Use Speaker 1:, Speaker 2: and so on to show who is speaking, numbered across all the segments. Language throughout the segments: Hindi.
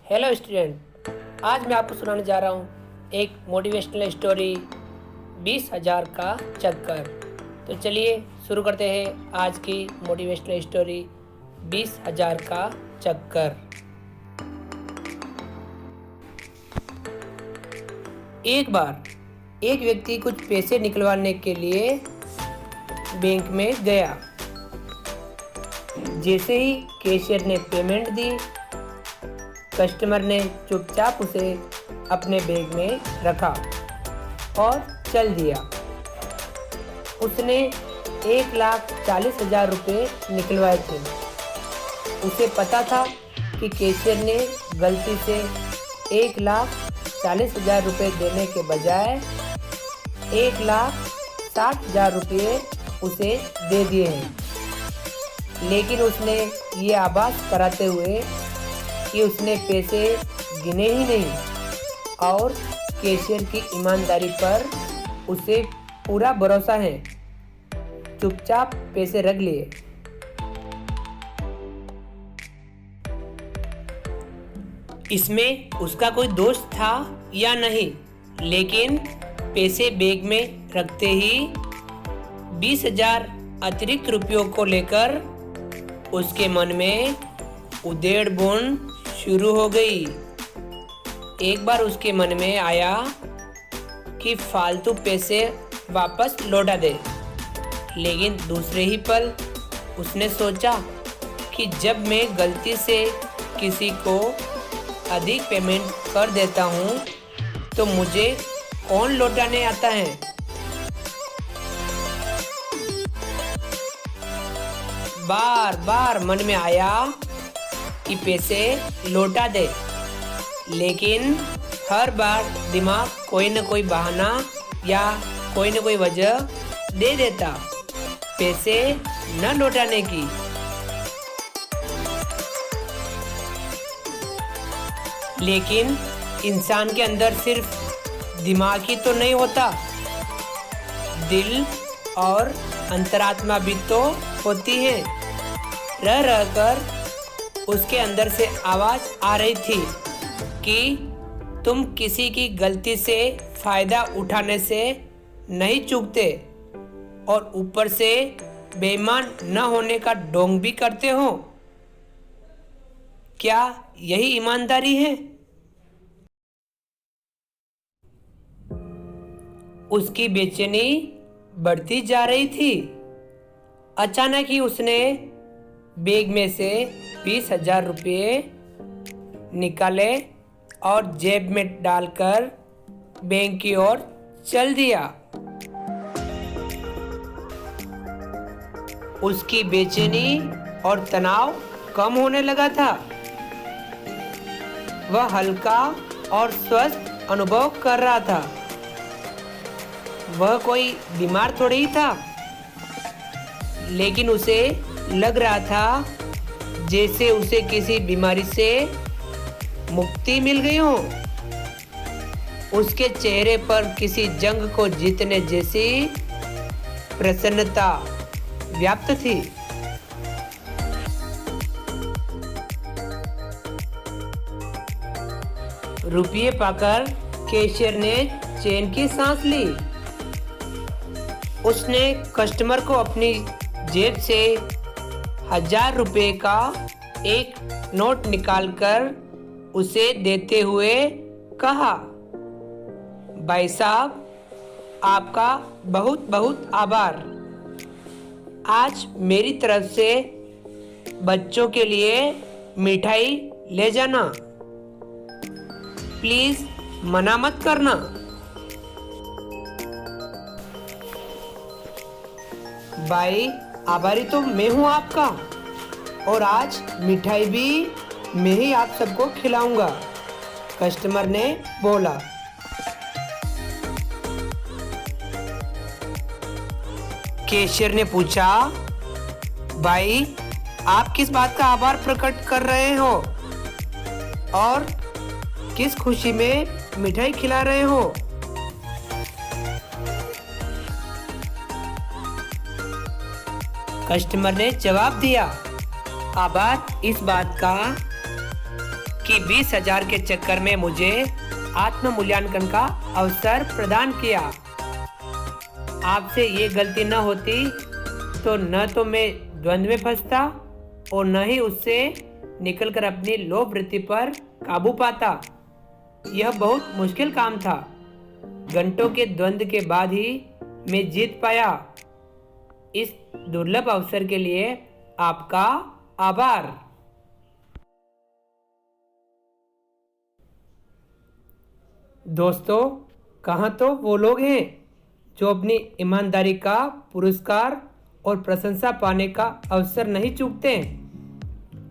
Speaker 1: हेलो स्टूडेंट, आज मैं आपको सुनाने जा रहा हूँ एक मोटिवेशनल स्टोरी 20,000 का चक्कर। तो चलिए शुरू करते हैं आज की मोटिवेशनल स्टोरी 20,000 का चक्कर। एक बार एक व्यक्ति कुछ पैसे निकलवाने के लिए बैंक में गया। जैसे ही कैशियर ने पेमेंट दी, कस्टमर ने चुपचाप उसे अपने बैग में रखा और चल दिया। उसने 1,40,000 रुपये निकलवाए थे। उसे पता था कि कैशियर ने गलती से 1,40,000 रुपये देने के बजाय 1,60,000 रुपये उसे दे दिए हैं, लेकिन उसने ये आभास कराते हुए कि उसने पैसे गिने ही नहीं और कैशियर की ईमानदारी पर उसे पूरा भरोसा है, चुपचाप पैसे रख लिए। इसमें उसका कोई दोस्त था या नहीं, लेकिन पैसे बैग में रखते ही 20,000 अतिरिक्त रुपयों को लेकर उसके मन में उधेड़-बुन शुरू हो गई। एक बार उसके मन में आया कि फालतू पैसे वापस लौटा दे, लेकिन दूसरे ही पल उसने सोचा कि जब मैं गलती से किसी को अधिक पेमेंट कर देता हूँ तो मुझे कौन लौटाने आता है। बार बार मन में आया कि पैसे लौटा दे, लेकिन हर बार दिमाग कोई न कोई बहाना या कोई न कोई वजह दे देता पैसे न लौटाने की। लेकिन इंसान के अंदर सिर्फ दिमाग ही तो नहीं होता, दिल और अंतरात्मा भी तो होती है। रह रह कर उसके अंदर से आवाज़ आ रही थी कि तुम किसी की गलती से फ़ायदा उठाने से नहीं चूकते और ऊपर से बेईमान न होने का ढोंग भी करते हो। क्या यही ईमानदारी है? उसकी बेचैनी बढ़ती जा रही थी। अचानक ही उसने बैग में से 20,000 रुपये निकाले और जेब में डालकर बैंक की ओर चल दिया। उसकी बेचैनी और तनाव कम होने लगा था। वह हल्का और स्वस्थ अनुभव कर रहा था। वह कोई बीमार थोड़ी ही था, लेकिन उसे लग रहा था जैसे उसे किसी बीमारी से मुक्ति मिल गई हो। उसके चेहरे पर किसी जंग को जीतने जैसी प्रसन्नता व्याप्त थी। रुपये पाकर कैशियर ने चैन की सांस ली। उसने कस्टमर को अपनी जेब से 1,000 रुपये का एक नोट निकालकर उसे देते हुए कहा, भाई साहब, आपका बहुत बहुत आभार। आज मेरी तरफ से बच्चों के लिए मिठाई ले जाना, प्लीज मना मत करना। भाई, आभारी तो मैं हूँ आपका, और आज मिठाई भी मैं ही आप सबको खिलाऊंगा, कस्टमर ने बोला। कैशियर ने पूछा, भाई, आप किस बात का आभार प्रकट कर रहे हो और किस खुशी में मिठाई खिला रहे हो? कस्टमर ने जवाब दिया, आभार इस बात का कि 20,000 के चक्कर में मुझे आत्म मूल्यांकन का अवसर प्रदान किया। आपसे ये गलती न होती तो न तो मैं द्वंद्व में फंसता और न ही उससे निकलकर अपनी लोभ वृत्ति पर काबू पाता। यह बहुत मुश्किल काम था। घंटों के द्वंद्व के बाद ही मैं जीत पाया। इस दुर्लभ अवसर के लिए आपका आभार। दोस्तों, कहाँ तो वो लोग हैं जो अपनी ईमानदारी का पुरस्कार और प्रशंसा पाने का अवसर नहीं चूकते,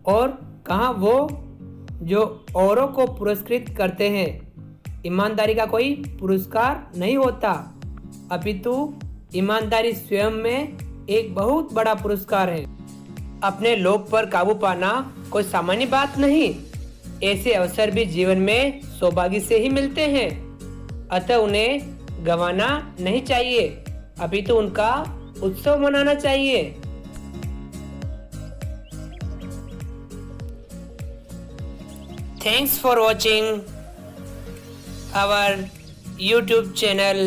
Speaker 1: और कहाँ वो जो औरों को पुरस्कृत करते हैं। ईमानदारी का कोई पुरस्कार नहीं होता, अपितु ईमानदारी स्वयं में एक बहुत बड़ा पुरस्कार है। अपने लोभ पर काबू पाना कोई सामान्य बात नहीं। ऐसे अवसर भी जीवन में सौभाग्य से ही मिलते हैं, अतः उन्हें गंवाना नहीं चाहिए, अपितु उनका उत्सव मनाना चाहिए। Thanks for watching our YouTube channel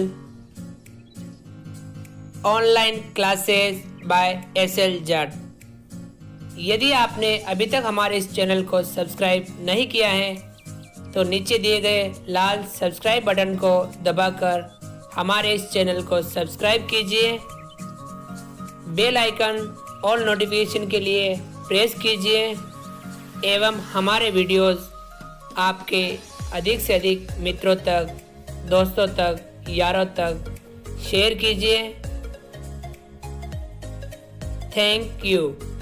Speaker 1: Online Classes by SL Jat। यदि आपने अभी तक हमारे इस चैनल को सब्सक्राइब नहीं किया है तो नीचे दिए गए लाल सब्सक्राइब बटन को दबाकर हमारे इस चैनल को सब्सक्राइब कीजिए। बेल आइकन और नोटिफिकेशन के लिए प्रेस कीजिए एवं हमारे वीडियोस आपके अधिक से अधिक मित्रों तक, दोस्तों तक, यारों तक शेयर कीजिए। Thank you.